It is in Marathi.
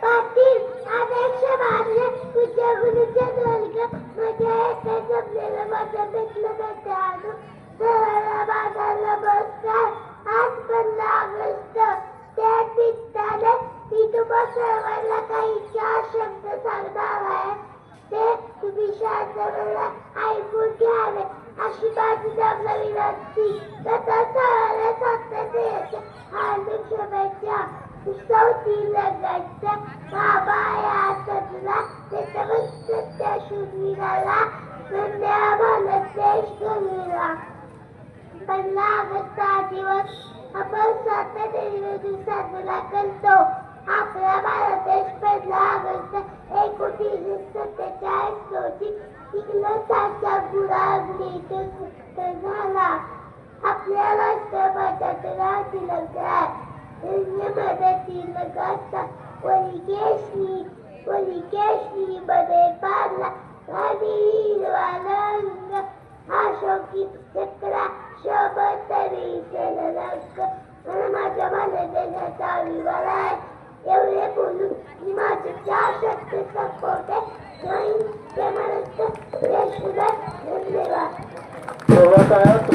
पाटील अध्यक्ष मानले गुरुच्या वर्ग मध्ये येथे जमलेलं माझं भेटलं भेटायला सर्वांना माझा नमस्कार. आज 15 ऑगस्ट त्या निमित्ताने मी तुम्हा सर्वांना काही 4 शब्द सांगणार आहे. ते तुम्ही शांतपणे ऐकून घ्यावे अशी माझी नम्र विनंती. तथा सर्वांना स्वातंत्र्य दिनाच्या हार्दिक शुभेच्छा. उत्सव 3 रंगांचा बाबा या सजला त्या शूरवीराला धन्यवाद देश करूया. 15 ऑगस्ट हा दिवस आपण स्वातंत्र्य दिन साजरा करतो. आपला भारत देश 15 ऑगस्ट 1947 रोजी इंग्रजांच्या गुलामीतून मुक्त झाला. आपल्या राष्ट्रपतीचे नाव तिलक आहे. मध्ये तिलकाचा वलिकेशनी मध्ये पाडला आणि हिरवा रंग अशोकी चक्रा शोभतरी रंग मला माझ्या देशाचा अभिमान आहे. एवढे बोलून मी माझे 4 शब्द संपवते. धन्यवाद.